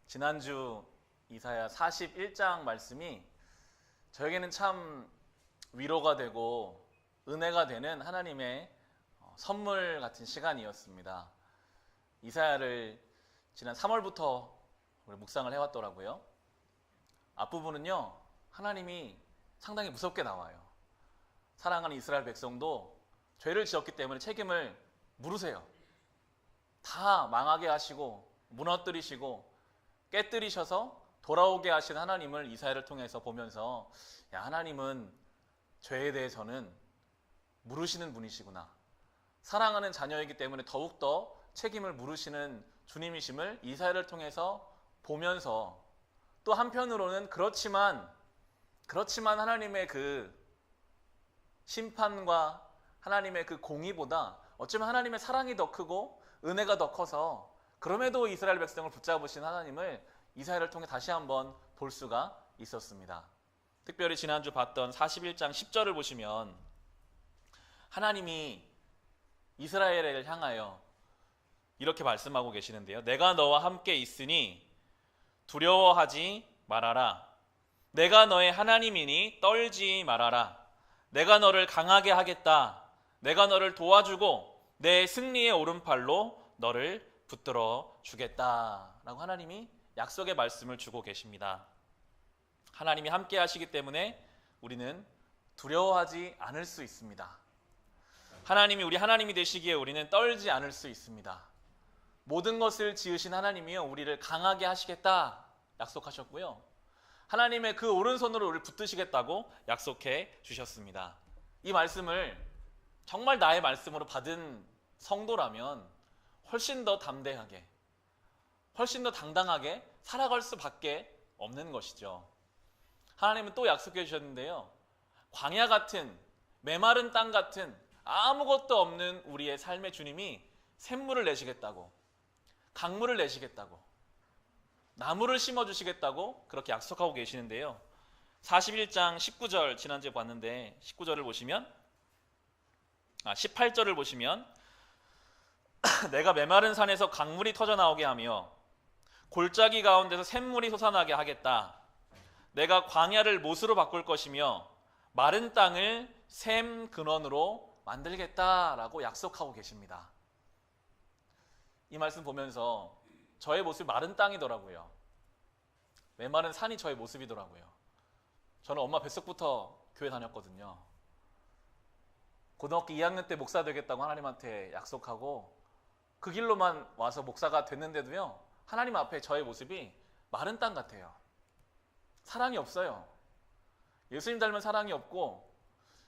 지난주 이사야 41장 말씀이 저에게는 참 위로가 되고 은혜가 되는 하나님의 선물 같은 시간이었습니다. 이사야를 지난 3월부터 묵상을 해왔더라고요. 앞부분은요, 하나님이 상당히 무섭게 나와요. 사랑하는 이스라엘 백성도 죄를 지었기 때문에 책임을 물으세요. 다 망하게 하시고 무너뜨리시고 깨뜨리셔서 돌아오게 하신 하나님을 이사야를 통해서 보면서, 야, 하나님은 죄에 대해서는 물으시는 분이시구나. 사랑하는 자녀이기 때문에 더욱더 책임을 물으시는 주님이심을 이사야를 통해서 보면서, 또 한편으로는 그렇지만 하나님의 그 심판과 하나님의 그 공의보다 어쩌면 하나님의 사랑이 더 크고 은혜가 더 커서 그럼에도 이스라엘 백성을 붙잡으신 하나님을 이사야를 통해 다시 한번 볼 수가 있었습니다. 특별히 지난주 봤던 41장 10절을 보시면 하나님이 이스라엘을 향하여 이렇게 말씀하고 계시는데요. 내가 너와 함께 있으니 두려워하지 말아라. 내가 너의 하나님이니 떨지 말아라. 내가 너를 강하게 하겠다. 내가 너를 도와주고 내 승리의 오른팔로 너를 붙들어 주겠다라고 하나님이 약속의 말씀을 주고 계십니다. 하나님이 함께 하시기 때문에 우리는 두려워하지 않을 수 있습니다. 하나님이 우리 하나님이 되시기에 우리는 떨지 않을 수 있습니다. 모든 것을 지으신 하나님이요, 우리를 강하게 하시겠다 약속하셨고요, 하나님의 그 오른손으로 우리를 붙드시겠다고 약속해 주셨습니다. 이 말씀을 정말 나의 말씀으로 받은 성도라면 훨씬 더 담대하게, 훨씬 더 당당하게 살아갈 수밖에 없는 것이죠. 하나님은 또 약속해 주셨는데요, 광야 같은 메마른 땅 같은 아무것도 없는 우리의 삶의 주님이 샘물을 내시겠다고, 강물을 내시겠다고, 나무를 심어주시겠다고 그렇게 약속하고 계시는데요, 41장 19절 지난주에 봤는데 19절을 보시면 18절을 보시면 내가 메마른 산에서 강물이 터져나오게 하며 골짜기 가운데서 샘물이 솟아나게 하겠다. 내가 광야를 못으로 바꿀 것이며 마른 땅을 샘 근원으로 만들겠다라고 약속하고 계십니다. 이 말씀 보면서 저의 모습이 마른 땅이더라고요. 메마른 산이 저의 모습이더라고요. 저는 엄마 뱃속부터 교회 다녔거든요. 고등학교 2학년 때 목사 되겠다고 하나님한테 약속하고 그 길로만 와서 목사가 됐는데도요, 하나님 앞에 저의 모습이 마른 땅 같아요. 사랑이 없어요. 예수님 닮은 사랑이 없고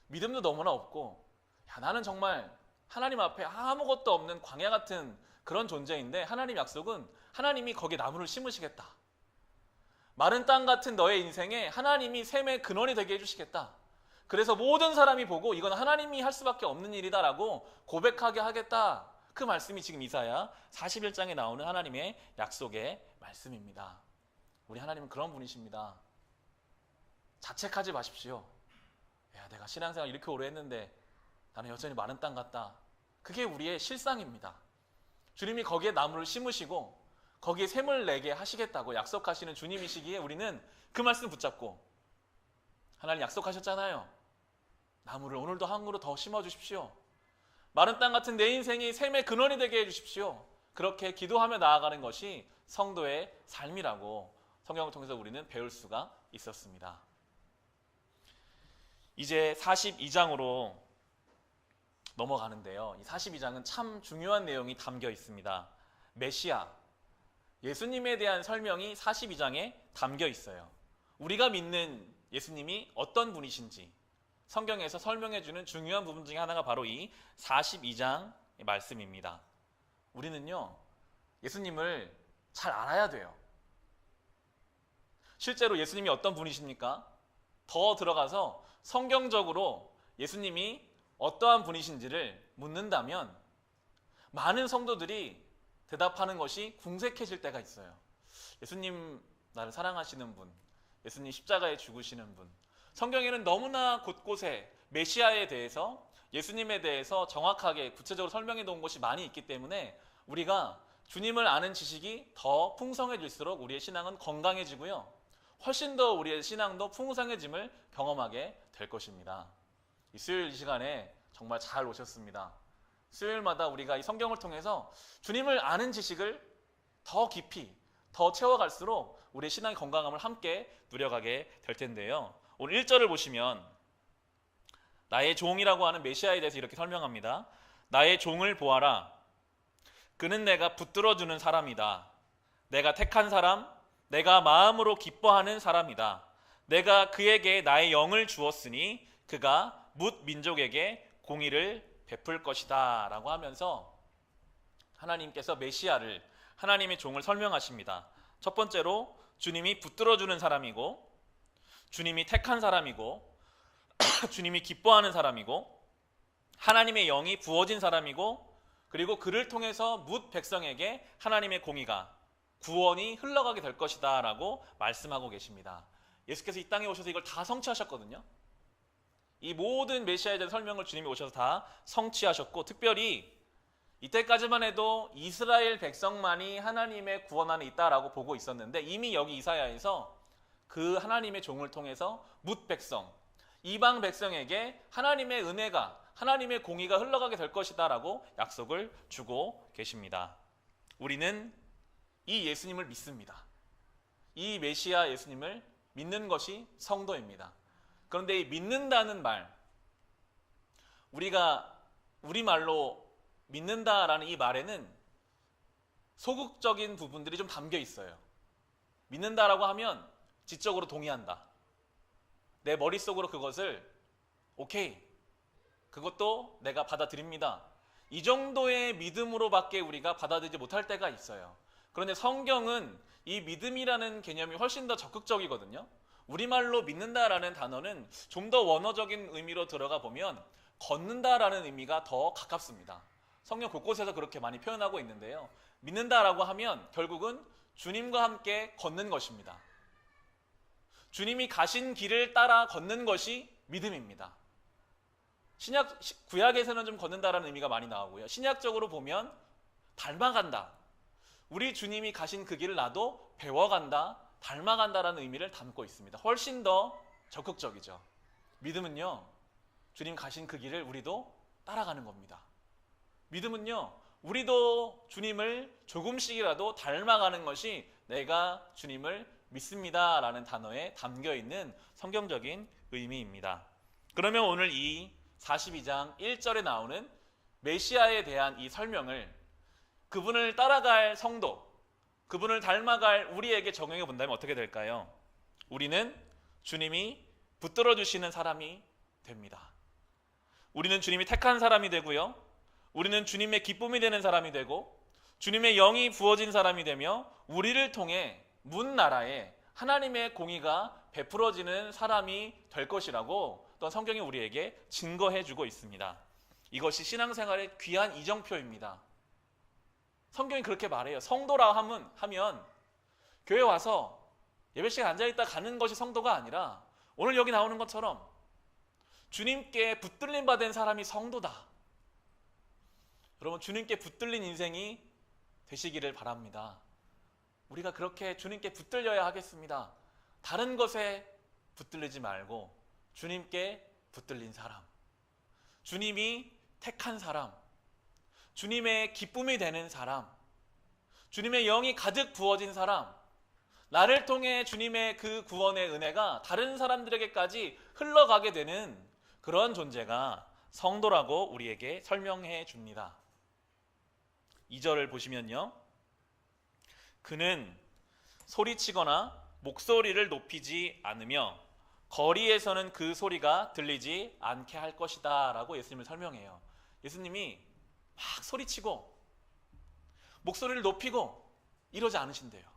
믿음도 너무나 없고, 야, 나는 정말 하나님 앞에 아무것도 없는 광야 같은 그런 존재인데, 하나님 약속은 하나님이 거기에 나무를 심으시겠다. 마른 땅 같은 너의 인생에 하나님이 샘의 근원이 되게 해주시겠다. 그래서 모든 사람이 보고 이건 하나님이 할 수밖에 없는 일이다라고 고백하게 하겠다. 그 말씀이 지금 이사야 41장에 나오는 하나님의 약속의 말씀입니다. 우리 하나님은 그런 분이십니다. 자책하지 마십시오. 야, 내가 신앙생활 이렇게 오래 했는데 나는 여전히 마른 땅 같다. 그게 우리의 실상입니다. 주님이 거기에 나무를 심으시고 거기에 샘을 내게 하시겠다고 약속하시는 주님이시기에 우리는 그 말씀 붙잡고, 하나님 약속하셨잖아요. 나무를 오늘도 한 그루 더 심어주십시오. 마른 땅 같은 내 인생이 샘의 근원이 되게 해주십시오. 그렇게 기도하며 나아가는 것이 성도의 삶이라고 성경을 통해서 우리는 배울 수가 있었습니다. 이제 42장으로 넘어가는데요, 이 42장은 참 중요한 내용이 담겨 있습니다. 메시아, 예수님에 대한 설명이 42장에 담겨 있어요. 우리가 믿는 예수님이 어떤 분이신지 성경에서 설명해주는 중요한 부분 중에 하나가 바로 이 42장의 말씀입니다. 우리는요, 예수님을 잘 알아야 돼요. 실제로 예수님이 어떤 분이십니까? 더 들어가서 성경적으로 예수님이 어떠한 분이신지를 묻는다면 많은 성도들이 대답하는 것이 궁색해질 때가 있어요. 예수님 나를 사랑하시는 분, 예수님 십자가에 죽으시는 분, 성경에는 너무나 곳곳에 메시아에 대해서, 예수님에 대해서 정확하게 구체적으로 설명해 놓은 것이 많이 있기 때문에 우리가 주님을 아는 지식이 더 풍성해질수록 우리의 신앙은 건강해지고요. 훨씬 더 우리의 신앙도 풍성해짐을 경험하게 될 것입니다. 이 수요일 이 시간에 정말 잘 오셨습니다. 수요일마다 우리가 이 성경을 통해서 주님을 아는 지식을 더 깊이, 더 채워갈수록 우리의 신앙의 건강함을 함께 누려가게 될 텐데요. 오늘 1절을 보시면 나의 종이라고 하는 메시아에 대해서 이렇게 설명합니다. 나의 종을 보아라. 그는 내가 붙들어주는 사람이다. 내가 택한 사람, 내가 마음으로 기뻐하는 사람이다. 내가 그에게 나의 영을 주었으니 그가 뭇 민족에게 공의를 베풀 것이다 라고 하면서 하나님께서 메시아를, 하나님의 종을 설명하십니다. 첫 번째로 주님이 붙들어주는 사람이고, 주님이 택한 사람이고, 주님이 기뻐하는 사람이고, 하나님의 영이 부어진 사람이고, 그리고 그를 통해서 뭇 백성에게 하나님의 공의가, 구원이 흘러가게 될 것이다 라고 말씀하고 계십니다. 예수께서 이 땅에 오셔서 이걸 다 성취하셨거든요. 이 모든 메시아에 대한 설명을 주님이 오셔서 다 성취하셨고, 특별히 이때까지만 해도 이스라엘 백성만이 하나님의 구원 안에 있다라고 보고 있었는데, 이미 여기 이사야에서 그 하나님의 종을 통해서 뭇 백성, 이방 백성에게 하나님의 은혜가, 하나님의 공의가 흘러가게 될 것이다 라고 약속을 주고 계십니다. 우리는 이 예수님을 믿습니다. 이 메시아 예수님을 믿는 것이 성도입니다. 그런데 이 믿는다는 말, 우리가 우리말로 믿는다라는 이 말에는 소극적인 부분들이 좀 담겨 있어요. 믿는다라고 하면 지적으로 동의한다. 내 머릿속으로 그것을 오케이, 그것도 내가 받아들입니다. 이 정도의 믿음으로밖에 우리가 받아들이지 못할 때가 있어요. 그런데 성경은 이 믿음이라는 개념이 훨씬 더 적극적이거든요. 우리말로 믿는다라는 단어는 좀 더 원어적인 의미로 들어가 보면 걷는다라는 의미가 더 가깝습니다. 성경 곳곳에서 그렇게 많이 표현하고 있는데요. 믿는다라고 하면 결국은 주님과 함께 걷는 것입니다. 주님이 가신 길을 따라 걷는 것이 믿음입니다. 구약에서는 좀 걷는다라는 의미가 많이 나오고요. 신약적으로 보면 닮아간다. 우리 주님이 가신 그 길을 나도 배워간다, 닮아간다라는 의미를 담고 있습니다. 훨씬 더 적극적이죠. 믿음은요, 주님 가신 그 길을 우리도 따라가는 겁니다. 믿음은요, 우리도 주님을 조금씩이라도 닮아가는 것이 내가 주님을 믿습니다 라는 단어에 담겨있는 성경적인 의미입니다. 그러면 오늘 이 42장 1절에 나오는 메시아에 대한 이 설명을 그분을 따라갈 성도, 그분을 닮아갈 우리에게 적용해 본다면 어떻게 될까요? 우리는 주님이 붙들어 주시는 사람이 됩니다. 우리는 주님이 택한 사람이 되고요. 우리는 주님의 기쁨이 되는 사람이 되고, 주님의 영이 부어진 사람이 되며, 우리를 통해 문 나라에 하나님의 공의가 베풀어지는 사람이 될 것이라고 또 성경이 우리에게 증거해 주고 있습니다. 이것이 신앙생활의 귀한 이정표입니다. 성경이 그렇게 말해요. 성도라 하면 교회 와서 예배 시간 앉아있다 가는 것이 성도가 아니라 오늘 여기 나오는 것처럼 주님께 붙들림 받은 사람이 성도다. 여러분, 주님께 붙들린 인생이 되시기를 바랍니다. 우리가 그렇게 주님께 붙들려야 하겠습니다. 다른 것에 붙들리지 말고 주님께 붙들린 사람, 주님이 택한 사람, 주님의 기쁨이 되는 사람, 주님의 영이 가득 부어진 사람, 나를 통해 주님의 그 구원의 은혜가 다른 사람들에게까지 흘러가게 되는 그런 존재가 성도라고 우리에게 설명해 줍니다. 2절을 보시면요, 그는 소리치거나 목소리를 높이지 않으며 거리에서는 그 소리가 들리지 않게 할 것이다 라고 예수님을 설명해요. 예수님이 막 소리치고 목소리를 높이고 이러지 않으신대요.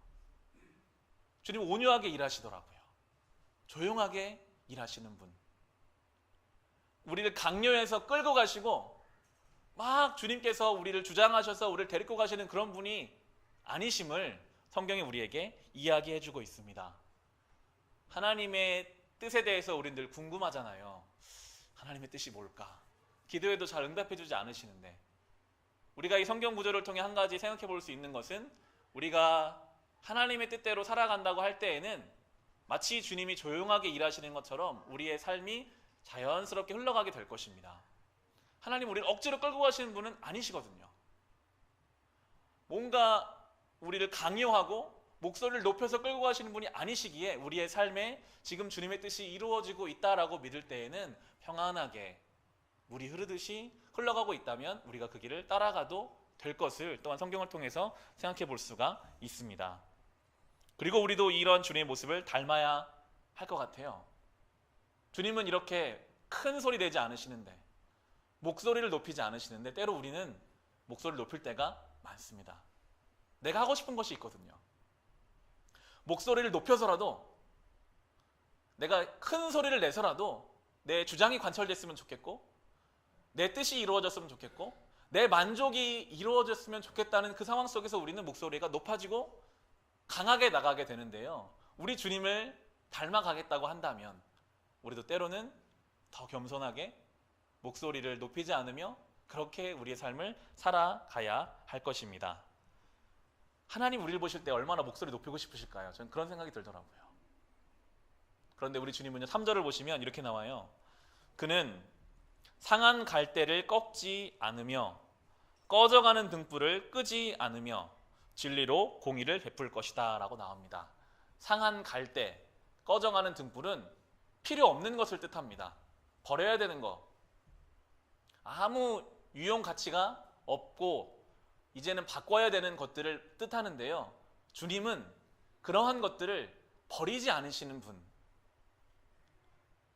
주님 온유하게 일하시더라고요. 조용하게 일하시는 분, 우리를 강요해서 끌고 가시고 막 주님께서 우리를 주장하셔서 우리를 데리고 가시는 그런 분이 아니심을 성경이 우리에게 이야기해 주고 있습니다. 하나님의 뜻에 대해서 우리는 늘 궁금하잖아요. 하나님의 뜻이 뭘까? 기도해도 잘 응답해 주지 않으시는데 우리가 이 성경 구절을 통해 한 가지 생각해 볼 수 있는 것은 우리가 하나님의 뜻대로 살아간다고 할 때에는 마치 주님이 조용하게 일하시는 것처럼 우리의 삶이 자연스럽게 흘러가게 될 것입니다. 하나님 우리를 억지로 끌고 가시는 분은 아니시거든요. 뭔가 우리를 강요하고 목소리를 높여서 끌고 가시는 분이 아니시기에 우리의 삶에 지금 주님의 뜻이 이루어지고 있다라고 믿을 때에는 평안하게 물이 흐르듯이 흘러가고 있다면 우리가 그 길을 따라가도 될 것을 또한 성경을 통해서 생각해 볼 수가 있습니다. 그리고 우리도 이런 주님의 모습을 닮아야 할 것 같아요. 주님은 이렇게 큰 소리 내지 않으시는데, 목소리를 높이지 않으시는데 때로 우리는 목소리를 높일 때가 많습니다. 내가 하고 싶은 것이 있거든요. 목소리를 높여서라도, 내가 큰 소리를 내서라도 내 주장이 관철됐으면 좋겠고, 내 뜻이 이루어졌으면 좋겠고, 내 만족이 이루어졌으면 좋겠다는 그 상황 속에서 우리는 목소리가 높아지고 강하게 나가게 되는데요. 우리 주님을 닮아가겠다고 한다면 우리도 때로는 더 겸손하게 목소리를 높이지 않으며 그렇게 우리의 삶을 살아가야 할 것입니다. 하나님 우리를 보실 때 얼마나 목소리 높이고 싶으실까요? 저는 그런 생각이 들더라고요. 그런데 우리 주님은요, 3절을 보시면 이렇게 나와요. 그는 상한 갈대를 꺾지 않으며 꺼져가는 등불을 끄지 않으며 진리로 공의를 베풀 것이다 라고 나옵니다. 상한 갈대, 꺼져가는 등불은 필요 없는 것을 뜻합니다. 버려야 되는 거, 아무 유용 가치가 없고 이제는 바꿔야 되는 것들을 뜻하는데요. 주님은 그러한 것들을 버리지 않으시는 분,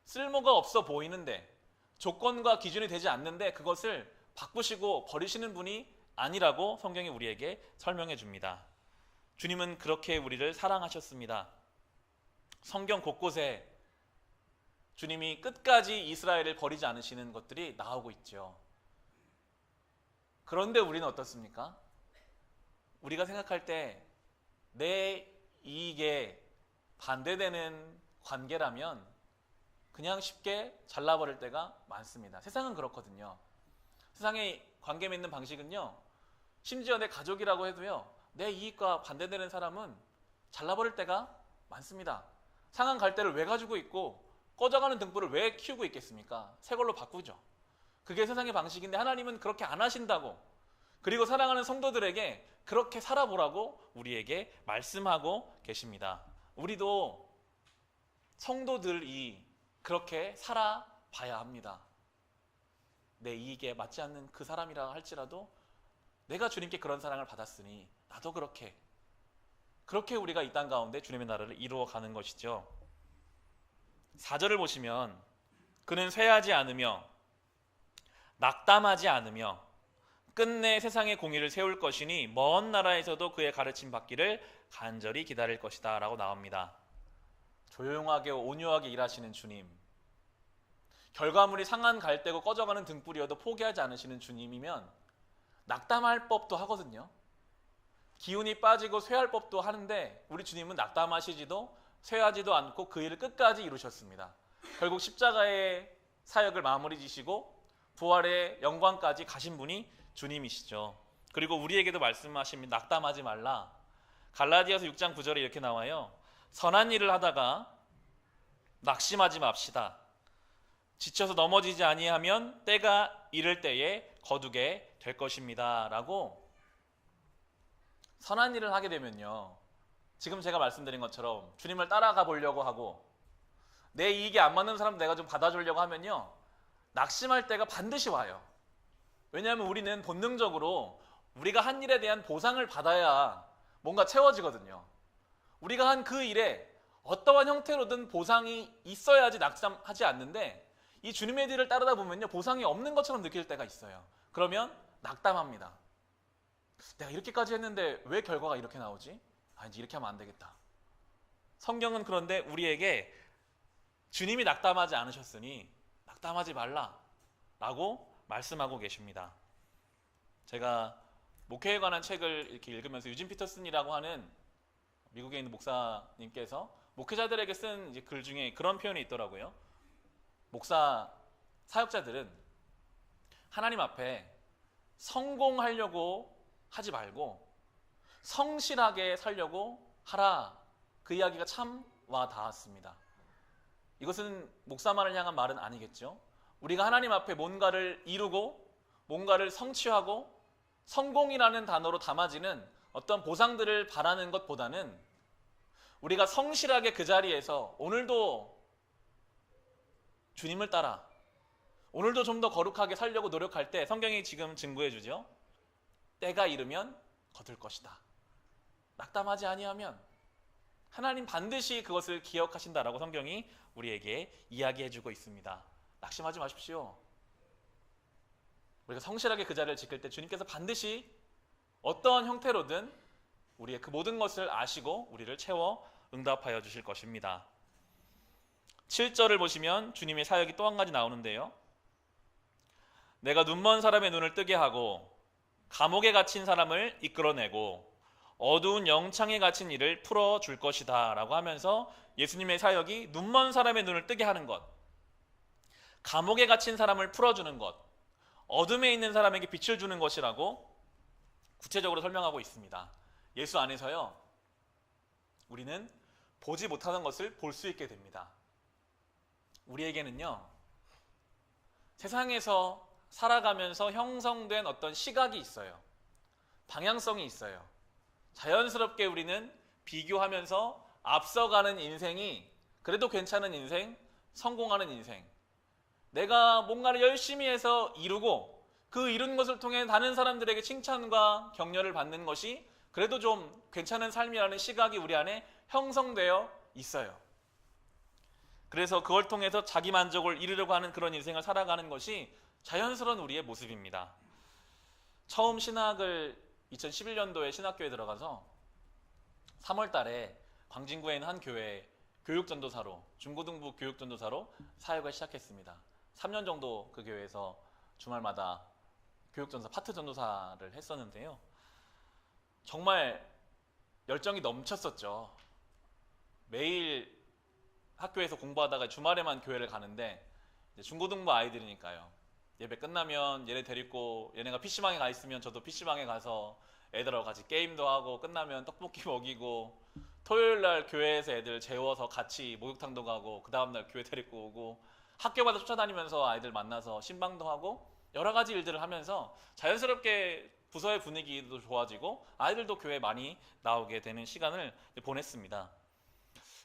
쓸모가 없어 보이는데, 조건과 기준이 되지 않는데 그것을 바꾸시고 버리시는 분이 아니라고 성경이 우리에게 설명해 줍니다. 주님은 그렇게 우리를 사랑하셨습니다. 성경 곳곳에 주님이 끝까지 이스라엘을 버리지 않으시는 것들이 나오고 있죠. 그런데 우리는 어떻습니까? 우리가 생각할 때 내 이익에 반대되는 관계라면 그냥 쉽게 잘라버릴 때가 많습니다. 세상은 그렇거든요. 세상의 관계 맺는 방식은요, 심지어 내 가족이라고 해도요, 내 이익과 반대되는 사람은 잘라버릴 때가 많습니다. 상한 갈대를 왜 가지고 있고 꺼져가는 등불을 왜 키우고 있겠습니까? 새 걸로 바꾸죠. 그게 세상의 방식인데 하나님은 그렇게 안 하신다고, 그리고 사랑하는 성도들에게 그렇게 살아보라고 우리에게 말씀하고 계십니다. 우리도 성도들이 그렇게 살아봐야 합니다. 내 이익에 맞지 않는 그 사람이라 할지라도 내가 주님께 그런 사랑을 받았으니 나도 그렇게 우리가 이 땅 가운데 주님의 나라를 이루어가는 것이죠. 4절을 보시면 그는 쇠하지 않으며 낙담하지 않으며 끝내 세상의 공의를 세울 것이니 먼 나라에서도 그의 가르침 받기를 간절히 기다릴 것이다 라고 나옵니다. 조용하게 온유하게 일하시는 주님, 결과물이 상한 갈대고 꺼져가는 등불이어도 포기하지 않으시는 주님이면 낙담할 법도 하거든요. 기운이 빠지고 쇠할 법도 하는데 우리 주님은 낙담하시지도 쇠하지도 않고 그 일을 끝까지 이루셨습니다. 결국 십자가의 사역을 마무리 지시고 부활의 영광까지 가신 분이 주님이시죠. 그리고 우리에게도 말씀하십니다. 낙담하지 말라. 갈라디아서 6장 9절에 이렇게 나와요. 선한 일을 하다가 낙심하지 맙시다. 지쳐서 넘어지지 아니하면 때가 이를 때에 거두게 될 것입니다 라고. 선한 일을 하게 되면요, 지금 제가 말씀드린 것처럼 주님을 따라가 보려고 하고 내 이익에 안 맞는 사람 내가 좀 받아주려고 하면요, 낙심할 때가 반드시 와요. 왜냐하면 우리는 본능적으로 우리가 한 일에 대한 보상을 받아야 뭔가 채워지거든요. 우리가 한 그 일에 어떠한 형태로든 보상이 있어야지 낙담하지 않는데, 이 주님의 길을 따르다 보면요, 보상이 없는 것처럼 느낄 때가 있어요. 그러면 낙담합니다. 내가 이렇게까지 했는데 왜 결과가 이렇게 나오지? 이제 이렇게 하면 안 되겠다. 성경은 그런데 우리에게 주님이 낙담하지 않으셨으니 낙담하지 말라 라고 말씀하고 계십니다. 제가 목회에 관한 책을 이렇게 읽으면서 유진 피터슨이라고 하는 미국에 있는 목사님께서 목회자들에게 쓴 이제 글 중에 그런 표현이 있더라고요. 목사 사역자들은 하나님 앞에 성공하려고 하지 말고 성실하게 살려고 하라. 그 이야기가 참 와 닿았습니다. 이것은 목사만을 향한 말은 아니겠죠. 우리가 하나님 앞에 뭔가를 이루고 뭔가를 성취하고 성공이라는 단어로 담아지는 어떤 보상들을 바라는 것보다는 우리가 성실하게 그 자리에서 오늘도 주님을 따라 오늘도 좀 더 거룩하게 살려고 노력할 때 성경이 지금 증거해 주죠. 때가 이르면 거둘 것이다. 낙담하지 아니하면 하나님 반드시 그것을 기억하신다라고 성경이 우리에게 이야기해 주고 있습니다. 낙심하지 마십시오. 우리가 성실하게 그 자리를 지킬 때 주님께서 반드시 어떤 형태로든 우리의 그 모든 것을 아시고 우리를 채워 응답하여 주실 것입니다. 7절을 보시면 주님의 사역이 또 한 가지 나오는데요. 내가 눈먼 사람의 눈을 뜨게 하고 감옥에 갇힌 사람을 이끌어내고 어두운 영창에 갇힌 이를 풀어줄 것이다 라고 하면서 예수님의 사역이 눈먼 사람의 눈을 뜨게 하는 것, 감옥에 갇힌 사람을 풀어주는 것, 어둠에 있는 사람에게 빛을 주는 것이라고 구체적으로 설명하고 있습니다. 예수 안에서요, 우리는 보지 못하는 것을 볼 수 있게 됩니다. 우리에게는요, 세상에서 살아가면서 형성된 어떤 시각이 있어요. 방향성이 있어요. 자연스럽게 우리는 비교하면서 앞서가는 인생이 그래도 괜찮은 인생, 성공하는 인생, 내가 뭔가를 열심히 해서 이루고 그 이룬 것을 통해 다른 사람들에게 칭찬과 격려를 받는 것이 그래도 좀 괜찮은 삶이라는 시각이 우리 안에 형성되어 있어요. 그래서 그걸 통해서 자기 만족을 이루려고 하는 그런 인생을 살아가는 것이 자연스러운 우리의 모습입니다. 처음 신학을 2011년도에 신학교에 들어가서 3월 달에 광진구에 있는 한 교회 교육전도사로, 중고등부 교육전도사로 사역을 시작했습니다. 3년 정도 그 교회에서 주말마다 교육전도사, 파트 전도사를 했었는데요. 정말 열정이 넘쳤었죠. 매일 학교에서 공부하다가 주말에만 교회를 가는데 중고등부 아이들이니까요. 예배 끝나면 얘네 데리고 얘네가 PC방에 가 있으면 저도 PC방에 가서 애들하고 같이 게임도 하고 끝나면 떡볶이 먹이고 토요일날 교회에서 애들 재워서 같이 목욕탕도 가고 그 다음날 교회 데리고 오고 학교마다 쫓아다니면서 아이들 만나서 신방도 하고 여러 가지 일들을 하면서 자연스럽게 부서의 분위기도 좋아지고 아이들도 교회에 많이 나오게 되는 시간을 보냈습니다.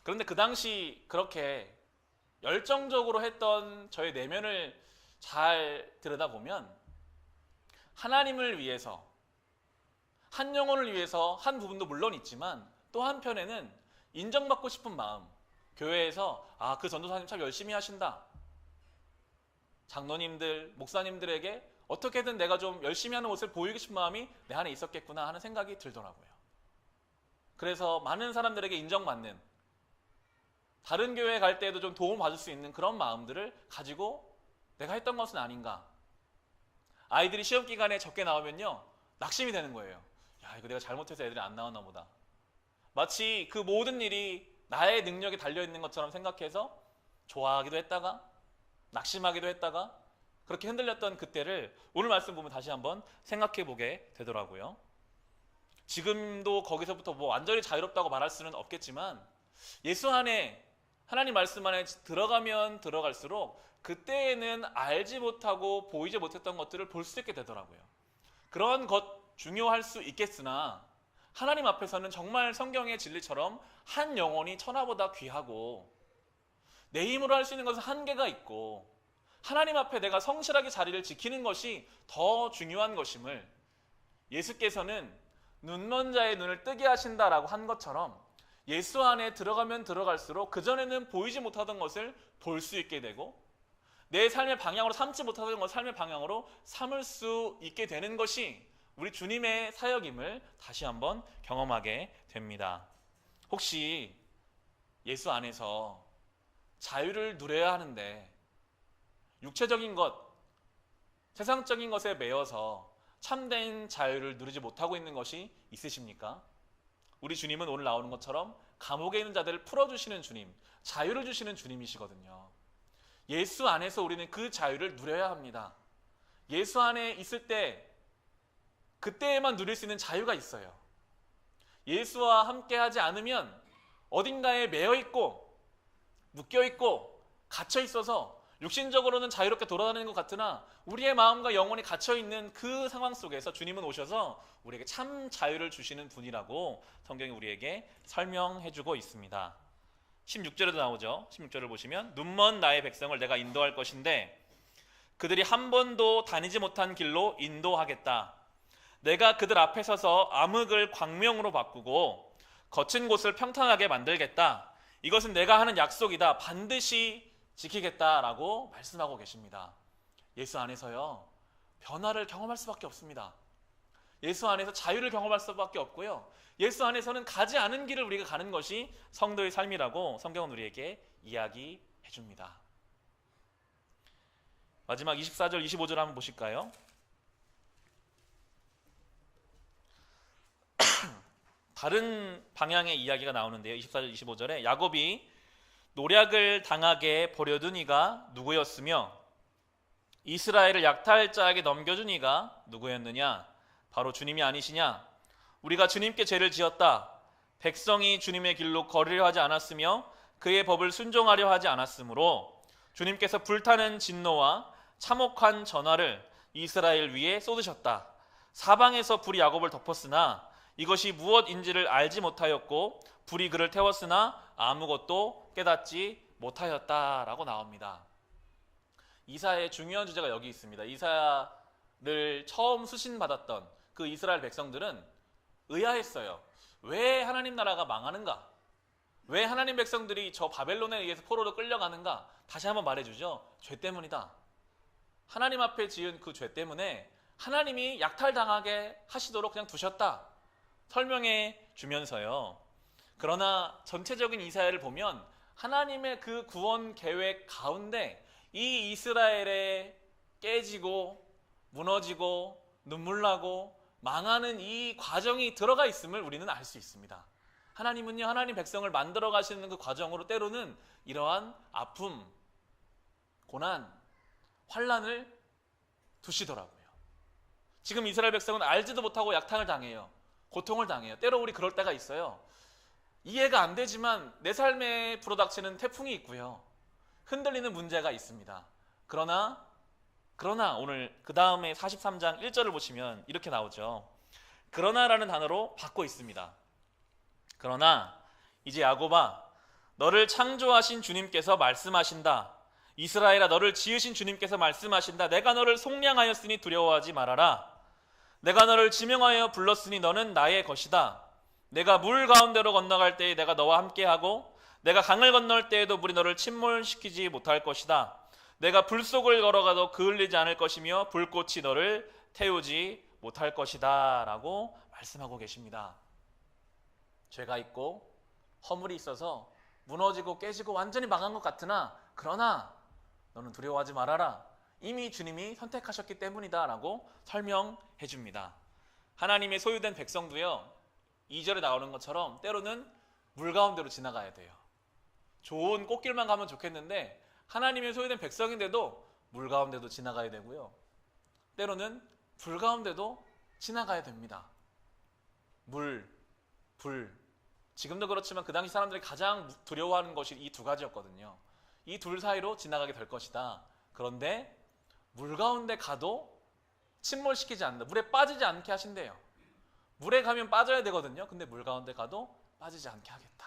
그런데 그 당시 그렇게 열정적으로 했던 저의 내면을 잘 들여다보면 하나님을 위해서 한 영혼을 위해서 한 부분도 물론 있지만 또 한편에는 인정받고 싶은 마음, 교회에서 그 전도사님 참 열심히 하신다, 장로님들, 목사님들에게 어떻게든 내가 좀 열심히 하는 모습을 보이고 싶은 마음이 내 안에 있었겠구나 하는 생각이 들더라고요. 그래서 많은 사람들에게 인정받는, 다른 교회에 갈 때에도 좀 도움을 받을 수 있는 그런 마음들을 가지고 내가 했던 것은 아닌가. 아이들이 시험 기간에 적게 나오면요, 낙심이 되는 거예요. 야, 이거 내가 잘못해서 애들이 안 나왔나 보다. 마치 그 모든 일이 나의 능력에 달려있는 것처럼 생각해서 좋아하기도 했다가 낙심하기도 했다가 그렇게 흔들렸던 그때를 오늘 말씀 보면 다시 한번 생각해 보게 되더라고요. 지금도 거기서부터 뭐 완전히 자유롭다고 말할 수는 없겠지만 예수 안에, 하나님 말씀 안에 들어가면 들어갈수록 그때에는 알지 못하고 보이지 못했던 것들을 볼 수 있게 되더라고요. 그런 것 중요할 수 있겠으나 하나님 앞에서는 정말 성경의 진리처럼 한 영혼이 천하보다 귀하고 내 힘으로 할 수 있는 것은 한계가 있고 하나님 앞에 내가 성실하게 자리를 지키는 것이 더 중요한 것임을 예수께서는 눈먼 자의 눈을 뜨게 하신다라고 한 것처럼 예수 안에 들어가면 들어갈수록 그전에는 보이지 못하던 것을 볼 수 있게 되고 내 삶의 방향으로 삼지 못하던 것을 삶의 방향으로 삼을 수 있게 되는 것이 우리 주님의 사역임을 다시 한번 경험하게 됩니다. 혹시 예수 안에서 자유를 누려야 하는데 육체적인 것, 세상적인 것에 매여서 참된 자유를 누리지 못하고 있는 것이 있으십니까? 우리 주님은 오늘 나오는 것처럼 감옥에 있는 자들을 풀어주시는 주님, 자유를 주시는 주님이시거든요. 예수 안에서 우리는 그 자유를 누려야 합니다. 예수 안에 있을 때 그때에만 누릴 수 있는 자유가 있어요. 예수와 함께 하지 않으면 어딘가에 매여 있고 묶여 있고 갇혀 있어서 육신적으로는 자유롭게 돌아다니는 것 같으나 우리의 마음과 영혼이 갇혀 있는 그 상황 속에서 주님은 오셔서 우리에게 참 자유를 주시는 분이라고 성경이 우리에게 설명해 주고 있습니다. 16절에도 나오죠. 16절을 보시면 눈먼 나의 백성을 내가 인도할 것인데 그들이 한 번도 다니지 못한 길로 인도하겠다. 내가 그들 앞에 서서 암흑을 광명으로 바꾸고 거친 곳을 평탄하게 만들겠다. 이것은 내가 하는 약속이다. 반드시 지키겠다라고 말씀하고 계십니다. 예수 안에서요, 변화를 경험할 수밖에 없습니다. 예수 안에서 자유를 경험할 수밖에 없고요. 예수 안에서는 가지 않은 길을 우리가 가는 것이 성도의 삶이라고 성경은 우리에게 이야기해 줍니다. 마지막 24절, 25절 한번 보실까요? 다른 방향의 이야기가 나오는데요. 24절, 25절에 야곱이 노략을 당하게 버려둔 이가 누구였으며 이스라엘을 약탈 자에게 넘겨준 이가 누구였느냐? 바로 주님이 아니시냐? 우리가 주님께 죄를 지었다. 백성이 주님의 길로 걸으려 하지 않았으며 그의 법을 순종하려 하지 않았으므로 주님께서 불타는 진노와 참혹한 전화를 이스라엘 위에 쏟으셨다. 사방에서 불이 야곱을 덮었으나 이것이 무엇인지를 알지 못하였고 불이 그를 태웠으나 아무것도 깨닫지 못하였다라고 나옵니다. 이사야의 중요한 주제가 여기 있습니다. 이사야를 처음 수신받았던 그 이스라엘 백성들은 의아했어요. 왜 하나님 나라가 망하는가? 왜 하나님 백성들이 저 바벨론에 의해서 포로로 끌려가는가? 다시 한번 말해주죠. 죄 때문이다. 하나님 앞에 지은 그 죄 때문에 하나님이 약탈당하게 하시도록 그냥 두셨다. 설명해 주면서요. 그러나 전체적인 이사야를 보면 하나님의 그 구원 계획 가운데 이 이스라엘의 깨지고 무너지고 눈물 나고 망하는 이 과정이 들어가 있음을 우리는 알 수 있습니다. 하나님은요, 하나님 백성을 만들어 가시는 그 과정으로 때로는 이러한 아픔, 고난, 환난을 두시더라고요. 지금 이스라엘 백성은 알지도 못하고 약탈을 당해요. 고통을 당해요. 때로 우리 그럴 때가 있어요. 이해가 안 되지만 내 삶에 불어닥치는 태풍이 있고요. 흔들리는 문제가 있습니다. 그러나 오늘 그 다음에 43장 1절을 보시면 이렇게 나오죠. 그러나라는 단어로 받고 있습니다. 그러나 이제 야곱아, 너를 창조하신 주님께서 말씀하신다. 이스라엘아, 너를 지으신 주님께서 말씀하신다. 내가 너를 속량하였으니 두려워하지 말아라. 내가 너를 지명하여 불렀으니 너는 나의 것이다. 내가 물 가운데로 건너갈 때에 내가 너와 함께하고 내가 강을 건널 때에도 물이 너를 침몰시키지 못할 것이다. 내가 불 속을 걸어가도 그을리지 않을 것이며 불꽃이 너를 태우지 못할 것이다 라고 말씀하고 계십니다. 죄가 있고 허물이 있어서 무너지고 깨지고 완전히 망한 것 같으나 그러나 너는 두려워하지 말아라. 이미 주님이 선택하셨기 때문이다 라고 설명해 줍니다. 하나님의 소유된 백성도요, 2절에 나오는 것처럼 때로는 물 가운데로 지나가야 돼요. 좋은 꽃길만 가면 좋겠는데 하나님의 소유된 백성인데도 물 가운데도 지나가야 되고요. 때로는 불 가운데도 지나가야 됩니다. 물, 불. 지금도 그렇지만 그 당시 사람들이 가장 두려워하는 것이 이 두 가지였거든요. 이 둘 사이로 지나가게 될 것이다. 그런데 물 가운데 가도 침몰시키지 않는다. 물에 빠지지 않게 하신대요. 물에 가면 빠져야 되거든요. 근데 물 가운데 가도 빠지지 않게 하겠다.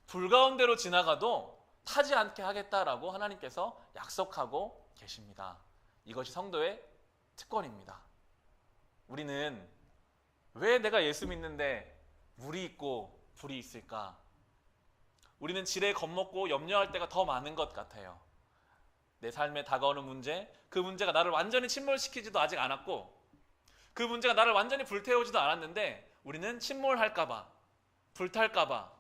불 가운데로 지나가도 타지 않게 하겠다라고 하나님께서 약속하고 계십니다. 이것이 성도의 특권입니다. 우리는 왜 내가 예수 믿는데 물이 있고 불이 있을까? 우리는 지레 겁먹고 염려할 때가 더 많은 것 같아요. 내 삶에 다가오는 문제, 그 문제가 나를 완전히 침몰시키지도 아직 않았고 그 문제가 나를 완전히 불태우지도 않았는데 우리는 침몰할까봐, 불탈까봐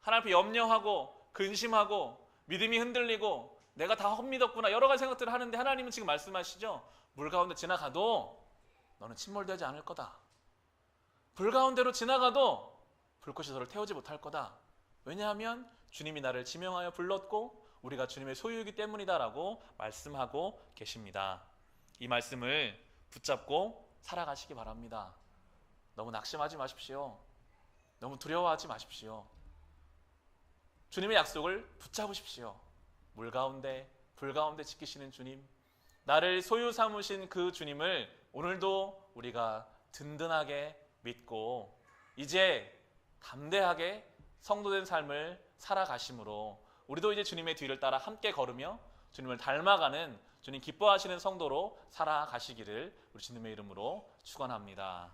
하나님 앞에 염려하고 근심하고 믿음이 흔들리고 내가 다 헛믿었구나 여러 가지 생각들을 하는데 하나님은 지금 말씀하시죠. 물 가운데 지나가도 너는 침몰되지 않을 거다. 불 가운데로 지나가도 불꽃이 너를 태우지 못할 거다. 왜냐하면 주님이 나를 지명하여 불렀고 우리가 주님의 소유이기 때문이다 라고 말씀하고 계십니다. 이 말씀을 붙잡고 살아가시기 바랍니다. 너무 낙심하지 마십시오. 너무 두려워하지 마십시오. 주님의 약속을 붙잡으십시오. 물 가운데 불 가운데 지키시는 주님, 나를 소유 삼으신 그 주님을 오늘도 우리가 든든하게 믿고 이제 담대하게 성도된 삶을 살아가심으로 우리도 이제 주님의 뒤를 따라 함께 걸으며 주님을 닮아가는, 주님 기뻐하시는 성도로 살아가시기를 우리 주님의 이름으로 축원합니다.